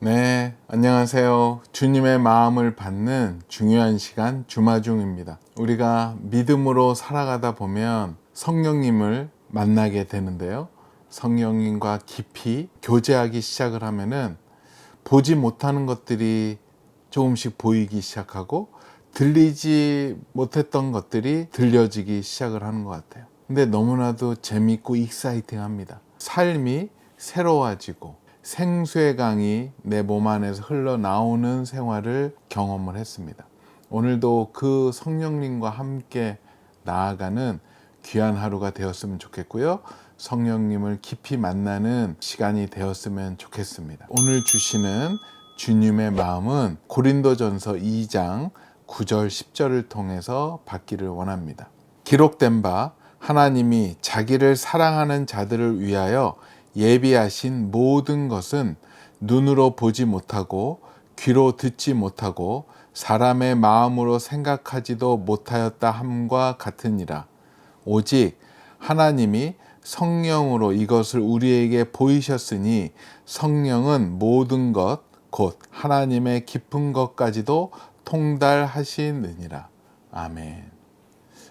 네, 안녕하세요. 주님의 마음을 받는 중요한 시간 주마중입니다. 우리가 믿음으로 살아가다 보면 성령님을 만나게 되는데요. 성령님과 깊이 교제하기 시작을 하면은 보지 못하는 것들이 조금씩 보이기 시작하고 들리지 못했던 것들이 들려지기 시작을 하는 것 같아요. 근데 너무나도 재밌고 익사이팅합니다. 삶이 새로워지고 생수의 강이 내 몸 안에서 흘러나오는 생활을 경험을 했습니다. 오늘도 그 성령님과 함께 나아가는 귀한 하루가 되었으면 좋겠고요. 성령님을 깊이 만나는 시간이 되었으면 좋겠습니다. 오늘 주시는 주님의 마음은 고린도전서 2장 9절 10절을 통해서 받기를 원합니다. 기록된 바 하나님이 자기를 사랑하는 자들을 위하여 예비하신 모든 것은 눈으로 보지 못하고 귀로 듣지 못하고 사람의 마음으로 생각하지도 못하였다 함과 같으니라. 오직 하나님이 성령으로 이것을 우리에게 보이셨으니 성령은 모든 것 곧 하나님의 깊은 것까지도 통달하시느니라. 아멘.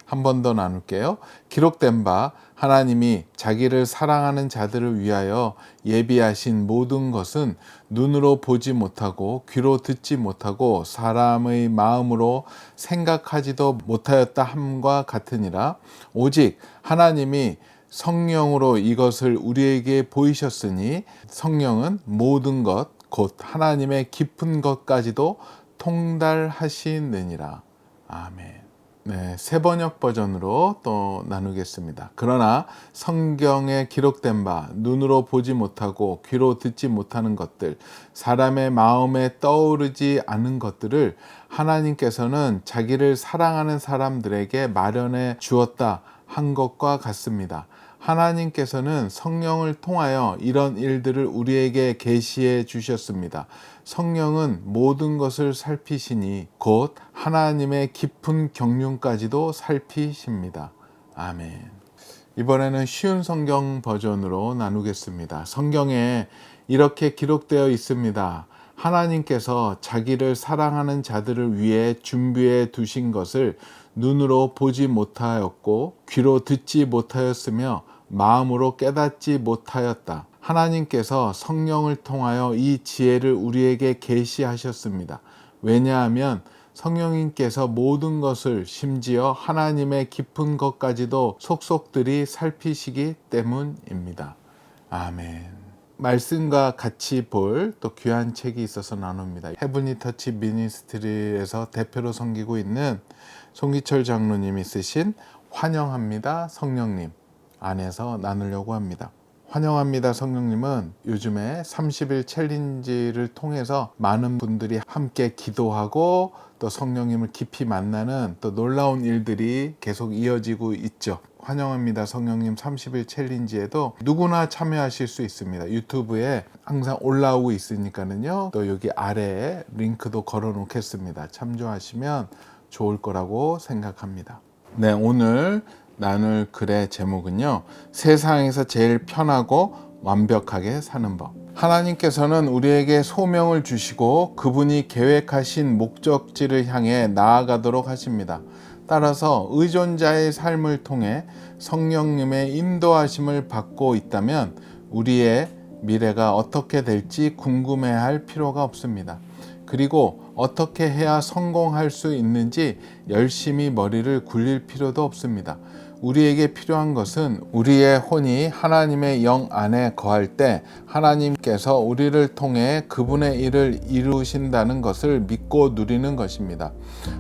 한 번 더 나눌게요. 기록된 바 하나님이 자기를 사랑하는 자들을 위하여 예비하신 모든 것은 눈으로 보지 못하고 귀로 듣지 못하고 사람의 마음으로 생각하지도 못하였다 함과 같으니라. 오직 하나님이 성령으로 이것을 우리에게 보이셨으니 성령은 모든 것 곧 하나님의 깊은 것까지도 통달하시느니라. 아멘. 네, 새 번역 버전으로 또 나누겠습니다. 그러나 성경에 기록된 바 눈으로 보지 못하고 귀로 듣지 못하는 것들, 사람의 마음에 떠오르지 않은 것들을 하나님께서는 자기를 사랑하는 사람들에게 마련해 주었다 한 것과 같습니다. 하나님께서는 성령을 통하여 이런 일들을 우리에게 계시해 주셨습니다. 성령은 모든 것을 살피시니 곧 하나님의 깊은 경륜까지도 살피십니다. 아멘. 이번에는 쉬운 성경 버전으로 나누겠습니다. 성경에 이렇게 기록되어 있습니다. 하나님께서 자기를 사랑하는 자들을 위해 준비해 두신 것을 눈으로 보지 못하였고 귀로 듣지 못하였으며 마음으로 깨닫지 못하였다. 하나님께서 성령을 통하여 이 지혜를 우리에게 계시하셨습니다. 왜냐하면 성령님께서 모든 것을 심지어 하나님의 깊은 것까지도 속속들이 살피시기 때문입니다. 아멘. 말씀과 같이 볼 또 귀한 책이 있어서 나눕니다. 헤브니 터치 미니스트리에서 대표로 섬기고 있는 송기철 장로님이 쓰신 환영합니다 성령님 안에서 나누려고 합니다. 환영합니다 성령님은 요즘에 30일 챌린지를 통해서 많은 분들이 함께 기도하고 또 성령님을 깊이 만나는 또 놀라운 일들이 계속 이어지고 있죠. 환영합니다 성령님 30일 챌린지에도 누구나 참여하실 수 있습니다. 유튜브에 항상 올라오고 있으니까는요. 또 여기 아래에 링크도 걸어 놓겠습니다. 참조하시면 좋을 거라고 생각합니다. 네, 오늘 나눌 글의 제목은요. 세상에서 제일 편하고 완벽하게 사는 법. 하나님께서는 우리에게 소명을 주시고 그분이 계획하신 목적지를 향해 나아가도록 하십니다. 따라서 의존자의 삶을 통해 성령님의 인도하심을 받고 있다면 우리의 미래가 어떻게 될지 궁금해할 필요가 없습니다. 그리고 어떻게 해야 성공할 수 있는지 열심히 머리를 굴릴 필요도 없습니다. 우리에게 필요한 것은 우리의 혼이 하나님의 영 안에 거할 때 하나님께서 우리를 통해 그분의 일을 이루신다는 것을 믿고 누리는 것입니다.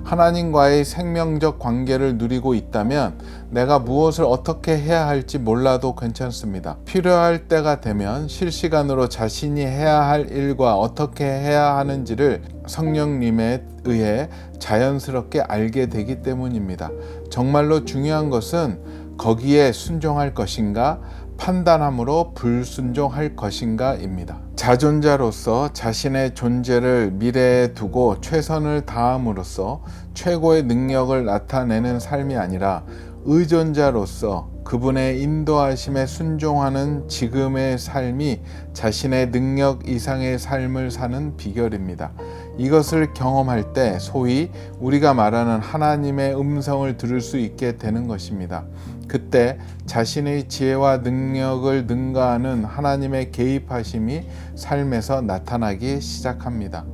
하나님과의 생명적 관계를 누리고 있다면 내가 무엇을 어떻게 해야 할지 몰라도 괜찮습니다. 필요할 때가 되면 실시간으로 자신이 해야 할 일과 어떻게 해야 하는지를 성령님에 의해 자연스럽게 알게 되기 때문입니다. 정말로 중요한 것은 거기에 순종할 것인가 판단함으로 불순종할 것인가입니다. 자존자로서 자신의 존재를 미래에 두고 최선을 다함으로써 최고의 능력을 나타내는 삶이 아니라 의존자로서 그분의 인도하심에 순종하는 지금의 삶이 자신의 능력 이상의 삶을 사는 비결입니다. 이것을 경험할 때 소위 우리가 말하는 하나님의 음성을 들을 수 있게 되는 것입니다. 그때 자신의 지혜와 능력을 능가하는 하나님의 개입하심이 삶에서 나타나기 시작합니다.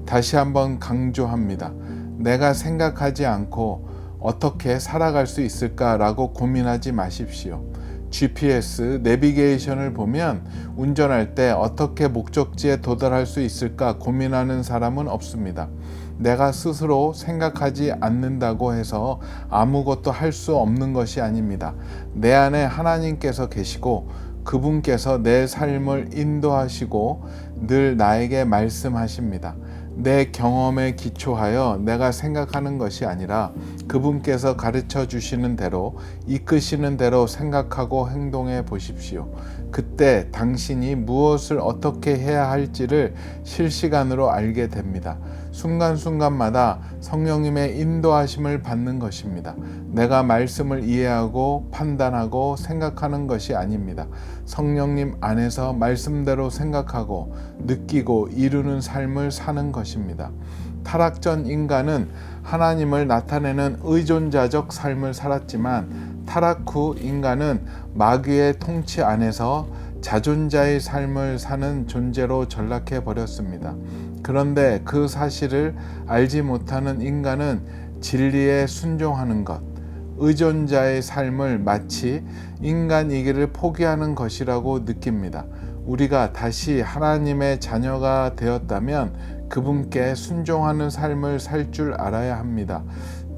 다시 한번 강조합니다. 내가 생각하지 않고 어떻게 살아갈 수 있을까라고 고민하지 마십시오. GPS 내비게이션을 보면 운전할 때 어떻게 목적지에 도달할 수 있을까 고민하는 사람은 없습니다. 내가 스스로 생각하지 않는다고 해서 아무것도 할 수 없는 것이 아닙니다. 내 안에 하나님께서 계시고 그분께서 내 삶을 인도하시고 늘 나에게 말씀하십니다. 내 경험에 기초하여 내가 생각하는 것이 아니라 그분께서 가르쳐 주시는 대로 이끄시는 대로 생각하고 행동해 보십시오. 그때 당신이 무엇을 어떻게 해야 할지를 실시간으로 알게 됩니다. 순간순간마다 성령님의 인도하심을 받는 것입니다. 내가 말씀을 이해하고 판단하고 생각하는 것이 아닙니다. 성령님 안에서 말씀대로 생각하고 느끼고 이루는 삶을 사는 것입니다. 타락 전 인간은 하나님을 나타내는 의존자적 삶을 살았지만 타락 후 인간은 마귀의 통치 안에서 자존자의 삶을 사는 존재로 전락해 버렸습니다. 그런데 그 사실을 알지 못하는 인간은 진리에 순종하는 것, 의존자의 삶을 마치 인간이기를 포기하는 것이라고 느낍니다. 우리가 다시 하나님의 자녀가 되었다면 그분께 순종하는 삶을 살 줄 알아야 합니다.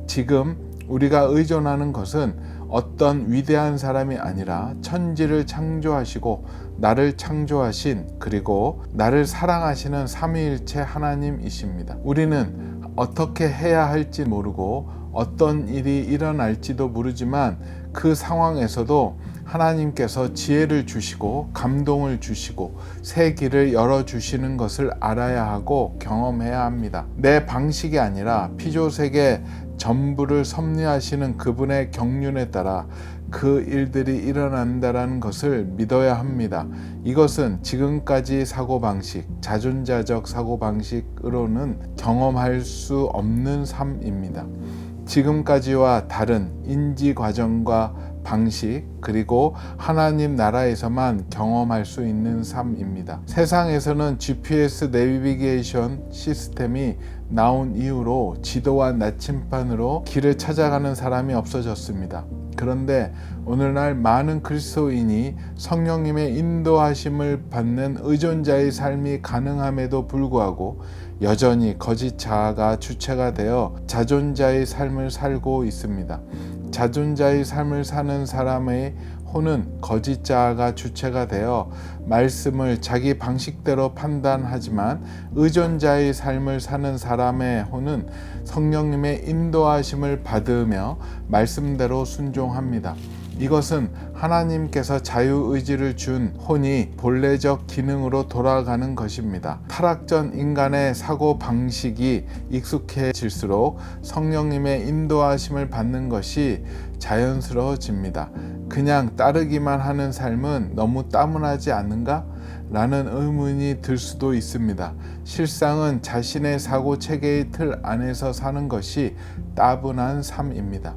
지금 우리가 의존하는 것은 어떤 위대한 사람이 아니라 천지를 창조하시고 나를 창조하신 그리고 나를 사랑하시는 삼위일체 하나님이십니다. 우리는 어떻게 해야 할지 모르고 어떤 일이 일어날지도 모르지만 그 상황에서도 하나님께서 지혜를 주시고 감동을 주시고 새 길을 열어주시는 것을 알아야 하고 경험해야 합니다. 내 방식이 아니라 피조세계 전부를 섭리하시는 그분의 경륜에 따라 그 일들이 일어난다는 것을 믿어야 합니다. 이것은 지금까지 사고방식, 자존자적 사고방식으로는 경험할 수 없는 삶입니다. 지금까지와 다른 인지 과정과 방식 그리고 하나님 나라에서만 경험할 수 있는 삶입니다. 세상에서는 GPS 내비게이션 시스템이 나온 이후로 지도와 나침반으로 길을 찾아가는 사람이 없어졌습니다. 그런데 오늘날 많은 그리스도인이 성령님의 인도하심을 받는 의존자의 삶이 가능함에도 불구하고 여전히 거짓 자아가 주체가 되어 자존자의 삶을 살고 있습니다. 자존자의 삶을 사는 사람의 혼은 거짓 자아가 주체가 되어 말씀을 자기 방식대로 판단하지만 의존자의 삶을 사는 사람의 혼은 성령님의 인도하심을 받으며 말씀대로 순종합니다. 이것은 하나님께서 자유의지를 준 혼이 본래적 기능으로 돌아가는 것입니다. 타락 전 인간의 사고 방식이 익숙해질수록 성령님의 인도하심을 받는 것이 자연스러워집니다. 그냥 따르기만 하는 삶은 너무 따분하지 않는가? 라는 의문이 들 수도 있습니다. 실상은 자신의 사고 체계의 틀 안에서 사는 것이 따분한 삶입니다.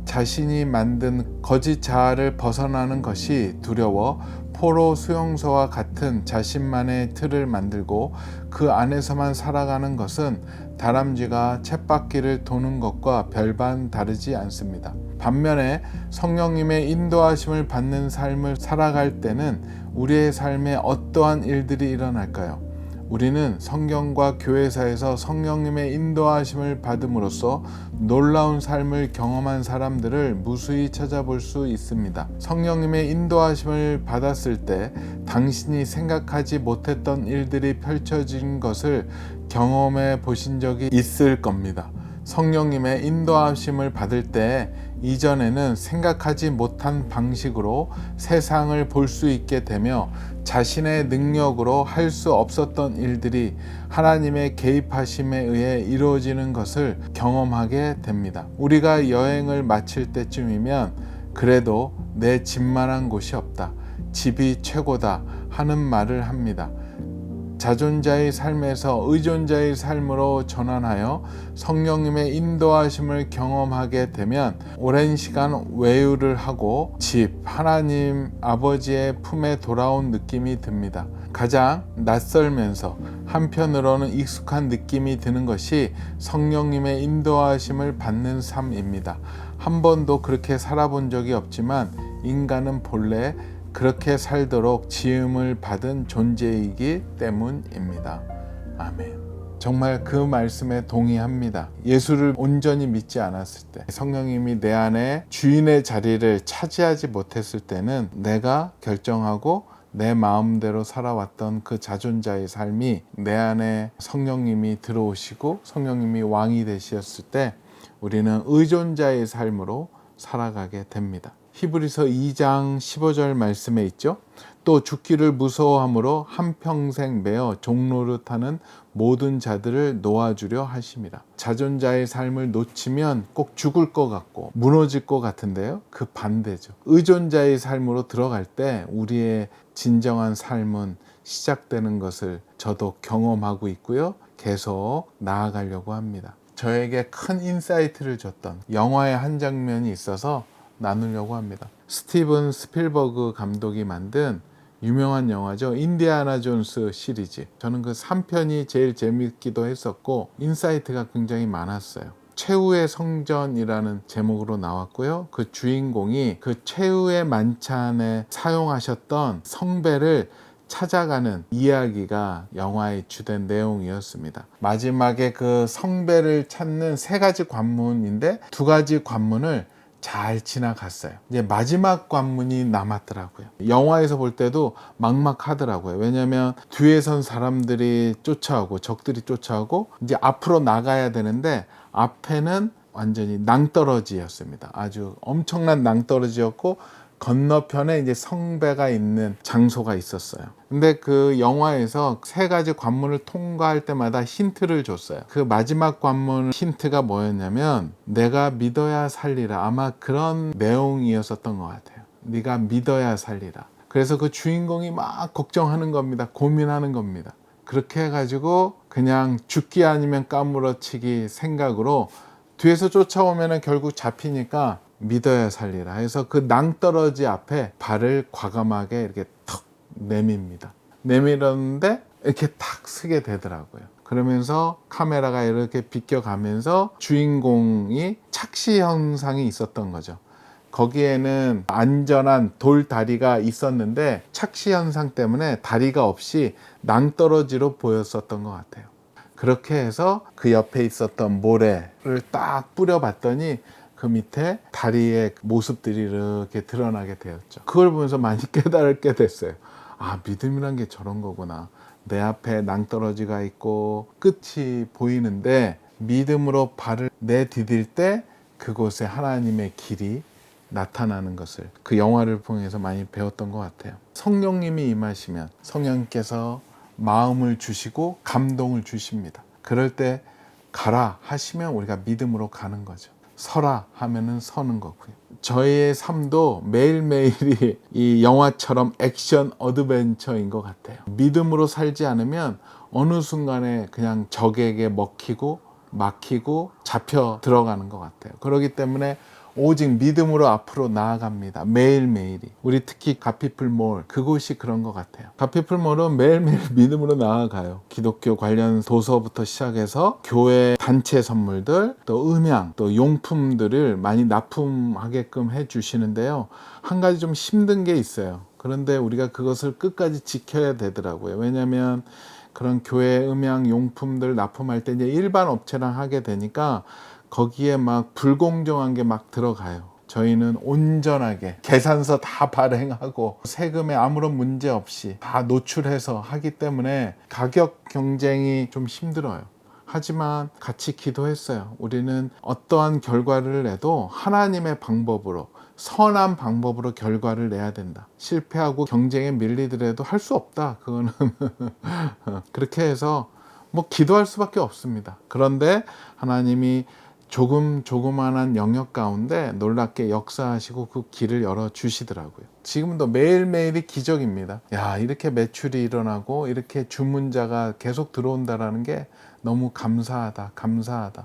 자신이 만든 거짓 자아를 벗어나는 것이 두려워 포로 수용소와 같은 자신만의 틀을 만들고 그 안에서만 살아가는 것은 다람쥐가 쳇바퀴를 도는 것과 별반 다르지 않습니다. 반면에 성령님의 인도하심을 받는 삶을 살아갈 때는 우리의 삶에 어떠한 일들이 일어날까요? 우리는 성경과 교회사에서 성령님의 인도하심을 받음으로써 놀라운 삶을 경험한 사람들을 무수히 찾아볼 수 있습니다. 성령님의 인도하심을 받았을 때 당신이 생각하지 못했던 일들이 펼쳐진 것을 경험해 보신 적이 있을 겁니다. 성령님의 인도하심을 받을 때 이전에는 생각하지 못한 방식으로 세상을 볼 수 있게 되며 자신의 능력으로 할 수 없었던 일들이 하나님의 개입하심에 의해 이루어지는 것을 경험하게 됩니다. 우리가 여행을 마칠 때쯤이면 그래도 내 집만한 곳이 없다, 집이 최고다 하는 말을 합니다. 자존자의 삶에서 의존자의 삶으로 전환하여 성령님의 인도하심을 경험하게 되면 오랜 시간 외유를 하고 집, 하나님 아버지의 품에 돌아온 느낌이 듭니다. 가장 낯설면서 한편으로는 익숙한 느낌이 드는 것이 성령님의 인도하심을 받는 삶입니다. 한 번도 그렇게 살아본 적이 없지만 인간은 본래 그렇게 살도록 지음을 받은 존재이기 때문입니다. 아멘. 정말 그 말씀에 동의합니다. 예수를 온전히 믿지 않았을 때, 성령님이 내 안에 주인의 자리를 차지하지 못했을 때는 내가 결정하고 내 마음대로 살아왔던 그 자존자의 삶이 내 안에 성령님이 들어오시고 성령님이 왕이 되셨을 때 우리는 의존자의 삶으로 살아가게 됩니다. 히브리서 2장 15절 말씀에 있죠. 또 죽기를 무서워함으로 한평생 매어 종노릇하는 모든 자들을 놓아주려 하심이라. 자존자의 삶을 놓치면 꼭 죽을 것 같고 무너질 것 같은데요, 그 반대죠. 의존자의 삶으로 들어갈 때 우리의 진정한 삶은 시작되는 것을 저도 경험하고 있고요, 계속 나아가려고 합니다. 저에게 큰 인사이트를 줬던 영화의 한 장면이 있어서 나누려고 합니다. 스티븐 스필버그 감독이 만든 유명한 영화죠. 인디아나 존스 시리즈. 저는 그 3편이 제일 재밌기도 했었고 인사이트가 굉장히 많았어요. 최후의 성전이라는 제목으로 나왔고요. 그 주인공이 그 최후의 만찬에 사용하셨던 성배를 찾아가는 이야기가 영화의 주된 내용이었습니다. 마지막에 그 성배를 찾는 3가지 관문인데 2가지 관문을 잘 지나갔어요. 이제 마지막 관문이 남았더라고요. 영화에서 볼 때도 막막하더라고요. 왜냐하면 뒤에 선 사람들이 쫓아오고 적들이 쫓아오고 이제 앞으로 나가야 되는데 앞에는 완전히 낭떠러지였습니다. 아주 엄청난 낭떠러지였고 건너편에 이제 성배가 있는 장소가 있었어요. 근데 그 영화에서 3가지 관문을 통과할 때마다 힌트를 줬어요. 그 마지막 관문 힌트가 뭐였냐면 내가 믿어야 살리라, 아마 그런 내용이었었던 것 같아요. 네가 믿어야 살리라. 그래서 그 주인공이 막 걱정하는 겁니다. 고민하는 겁니다. 그렇게 해가지고 그냥 죽기 아니면 까무러치기 생각으로 뒤에서 쫓아오면 결국 잡히니까 믿어야 살리라 해서 그 낭떠러지 앞에 발을 과감하게 이렇게 턱 내밉니다. 내밀었는데 이렇게 탁 서게 되더라고요. 그러면서 카메라가 이렇게 비껴가면서 주인공이 착시 현상이 있었던 거죠. 거기에는 안전한 돌 다리가 있었는데 착시 현상 때문에 다리가 없이 낭떠러지로 보였었던 것 같아요. 그렇게 해서 그 옆에 있었던 모래를 딱 뿌려봤더니 그 밑에 다리의 모습들이 이렇게 드러나게 되었죠. 그걸 보면서 많이 깨달게 됐어요. 아, 믿음이란 게 저런 거구나. 내 앞에 낭떠러지가 있고 끝이 보이는데 믿음으로 발을 내디딜 때 그곳에 하나님의 길이 나타나는 것을 그 영화를 통해서 많이 배웠던 것 같아요. 성령님이 임하시면 성령께서 마음을 주시고 감동을 주십니다. 그럴 때 가라 하시면 우리가 믿음으로 가는 거죠. 서라 하면은 서는 거고요. 저의 삶도 매일매일이 이 영화처럼 액션 어드벤처인 것 같아요. 믿음으로 살지 않으면 어느 순간에 그냥 적에게 먹히고 막히고 잡혀 들어가는 것 같아요. 그렇기 때문에 오직 믿음으로 앞으로 나아갑니다. 매일매일이. 우리 특히 가피풀몰, 그곳이 그런 것 같아요. 가피풀몰은 매일매일 믿음으로 나아가요. 기독교 관련 도서부터 시작해서 교회 단체 선물들, 또 음향, 또 용품들을 많이 납품하게끔 해주시는데요. 한 가지 좀 힘든 게 있어요. 그런데 우리가 그것을 끝까지 지켜야 되더라고요. 왜냐하면 그런 교회 음향 용품들 납품할 때 이제 일반 업체랑 하게 되니까 거기에 막 불공정한 게 막 들어가요. 저희는 온전하게 계산서 다 발행하고 세금에 아무런 문제 없이 다 노출해서 하기 때문에 가격 경쟁이 좀 힘들어요. 하지만 같이 기도했어요. 우리는 어떠한 결과를 내도 하나님의 방법으로, 선한 방법으로 결과를 내야 된다. 실패하고 경쟁에 밀리더라도 할 수 없다. 그거는 그렇게 해서 뭐 기도할 수밖에 없습니다. 그런데 하나님이 조그만한 영역 가운데 놀랍게 역사하시고 그 길을 열어주시더라고요. 지금도 매일매일이 기적입니다. 야, 이렇게 매출이 일어나고 이렇게 주문자가 계속 들어온다라는 게 너무 감사하다.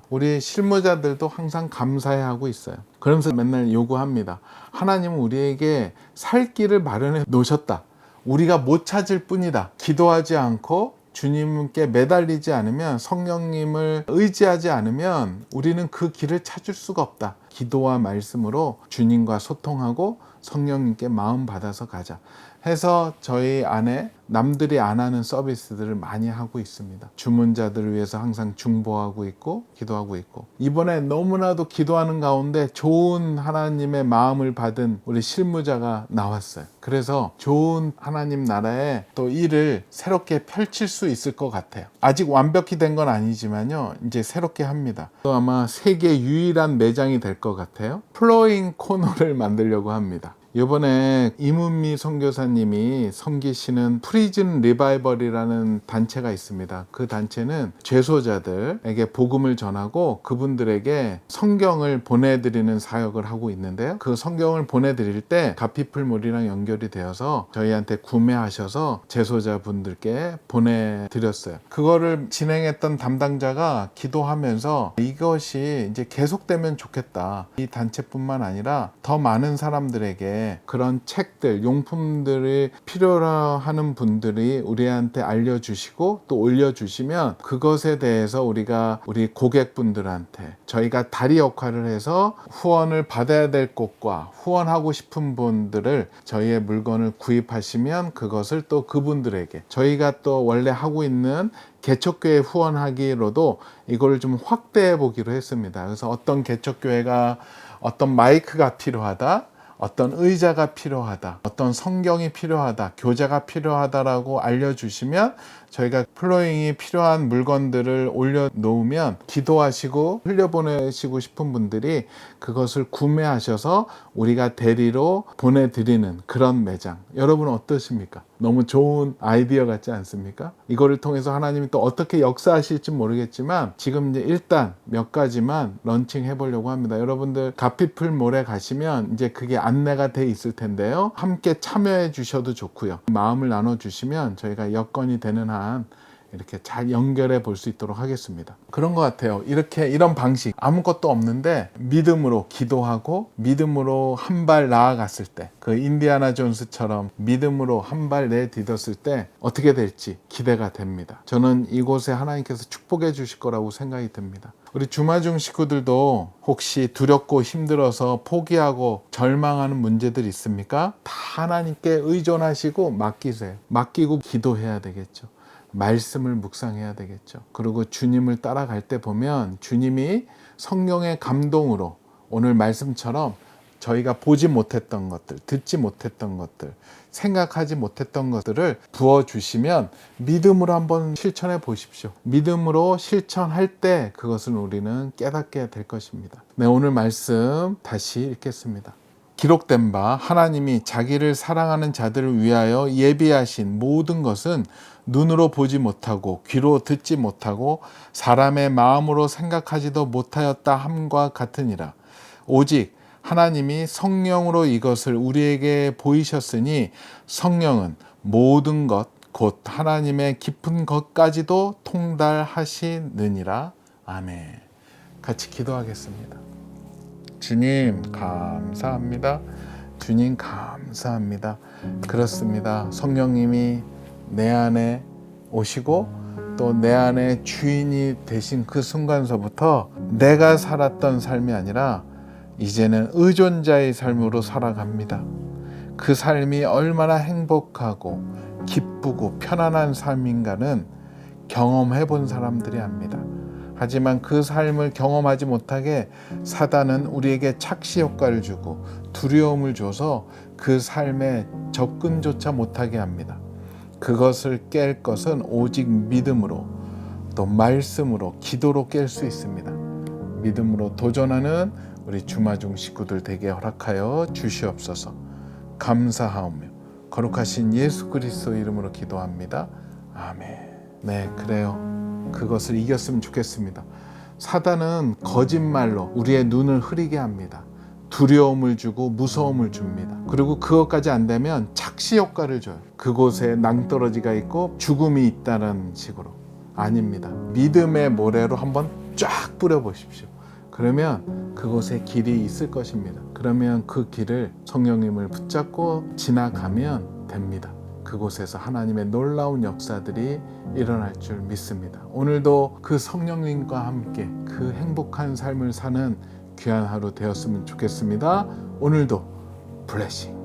우리 실무자들도 항상 감사해 하고 있어요. 그러면서 맨날 요구합니다. 하나님은 우리에게 살 길을 마련해 놓으셨다. 우리가 못 찾을 뿐이다. 기도하지 않고 주님께 매달리지 않으면, 성령님을 의지하지 않으면 우리는 그 길을 찾을 수가 없다. 기도와 말씀으로 주님과 소통하고 성령님께 마음 받아서 가자 해서 저희 안에 남들이 안 하는 서비스들을 많이 하고 있습니다. 주문자들을 위해서 항상 중보하고 있고 기도하고 있고, 이번에 너무나도 기도하는 가운데 좋은 하나님의 마음을 받은 우리 실무자가 나왔어요. 그래서 좋은 하나님 나라에 또 일을 새롭게 펼칠 수 있을 것 같아요. 아직 완벽히 된 건 아니지만요, 이제 새롭게 합니다. 또 아마 세계 유일한 매장이 될 것 같아요. 플로잉 코너를 만들려고 합니다. 이번에 이문미 선교사님이 섬기시는 프리즌 리바이벌이라는 단체가 있습니다. 그 단체는 죄소자들에게 복음을 전하고 그분들에게 성경을 보내드리는 사역을 하고 있는데요. 그 성경을 보내드릴 때 가피풀물이랑 연결이 되어서 저희한테 구매하셔서 죄소자분들께 보내드렸어요. 그거를 진행했던 담당자가 기도하면서 이것이 이제 계속되면 좋겠다. 이 단체뿐만 아니라 더 많은 사람들에게 그런 책들, 용품들이 필요하는 분들이 우리한테 알려주시고 또 올려주시면 그것에 대해서 우리가 우리 고객분들한테 저희가 다리 역할을 해서 후원을 받아야 될 곳과 후원하고 싶은 분들을 저희의 물건을 구입하시면 그것을 또 그분들에게, 저희가 또 원래 하고 있는 개척교회 후원하기로도 이걸 좀 확대해 보기로 했습니다. 그래서 어떤 개척교회가 어떤 마이크가 필요하다, 어떤 의자가 필요하다, 어떤 성경이 필요하다, 교재가 필요하다라고 알려주시면 저희가 플로잉이 필요한 물건들을 올려놓으면 기도하시고 흘려보내시고 싶은 분들이 그것을 구매하셔서 우리가 대리로 보내드리는 그런 매장. 여러분은 어떠십니까? 너무 좋은 아이디어 같지 않습니까? 이거를 통해서 하나님이 또 어떻게 역사하실지 모르겠지만 지금 이제 일단 몇 가지만 런칭해 보려고 합니다. 여러분들 가피풀몰에 가시면 이제 그게 안내가 돼 있을 텐데요. 함께 참여해 주셔도 좋고요. 마음을 나눠 주시면 저희가 여건이 되는 한 이렇게 잘 연결해 볼 수 있도록 하겠습니다. 그런 것 같아요. 이런 방식, 아무것도 없는데 믿음으로 기도하고 믿음으로 한 발 나아갔을 때, 그 인디아나 존스처럼 믿음으로 한 발 내딛었을 때 어떻게 될지 기대가 됩니다. 저는 이곳에 하나님께서 축복해 주실 거라고 생각이 듭니다. 우리 주마중 식구들도 혹시 두렵고 힘들어서 포기하고 절망하는 문제들 있습니까? 다 하나님께 의존하시고 맡기세요. 맡기고 기도해야 되겠죠. 말씀을 묵상해야 되겠죠. 그리고 주님을 따라갈 때 보면 주님이 성령의 감동으로 오늘 말씀처럼 저희가 보지 못했던 것들, 듣지 못했던 것들, 생각하지 못했던 것들을 부어주시면 믿음으로 한번 실천해 보십시오. 믿음으로 실천할 때 그것을 우리는 깨닫게 될 것입니다. 네, 오늘 말씀 다시 읽겠습니다. 기록된 바 하나님이 자기를 사랑하는 자들을 위하여 예비하신 모든 것은 눈으로 보지 못하고 귀로 듣지 못하고 사람의 마음으로 생각하지도 못하였다 함과 같으니라. 오직 하나님이 성령으로 이것을 우리에게 보이셨으니 성령은 모든 것 곧 하나님의 깊은 것까지도 통달하시느니라. 아멘. 같이 기도하겠습니다. 주님 감사합니다. 주님 감사합니다. 그렇습니다. 성령님이 내 안에 오시고 또 내 안에 주인이 되신 그 순간서부터 내가 살았던 삶이 아니라 이제는 의존자의 삶으로 살아갑니다. 그 삶이 얼마나 행복하고 기쁘고 편안한 삶인가는 경험해 본 사람들이 압니다. 하지만 그 삶을 경험하지 못하게 사단은 우리에게 착시 효과를 주고 두려움을 줘서 그 삶에 접근조차 못하게 합니다. 그것을 깰 것은 오직 믿음으로, 또 말씀으로 기도로 깰 수 있습니다. 믿음으로 도전하는 우리 주마중 식구들 되게 허락하여 주시옵소서. 감사하오며 거룩하신 예수 그리스도 이름으로 기도합니다. 아멘. 네, 그래요. 그것을 이겼으면 좋겠습니다. 사단은 거짓말로 우리의 눈을 흐리게 합니다. 두려움을 주고 무서움을 줍니다. 그리고 그것까지 안 되면 착시 효과를 줘요. 그곳에 낭떠러지가 있고 죽음이 있다는 식으로. 아닙니다. 믿음의 모래로 한번 쫙 뿌려보십시오. 그러면 그곳에 길이 있을 것입니다. 그러면 그 길을 성령님을 붙잡고 지나가면 됩니다. 그곳에서 하나님의 놀라운 역사들이 일어날 줄 믿습니다. 오늘도 그 성령님과 함께 그 행복한 삶을 사는 귀한 하루 되었으면 좋겠습니다. 오늘도 블레싱.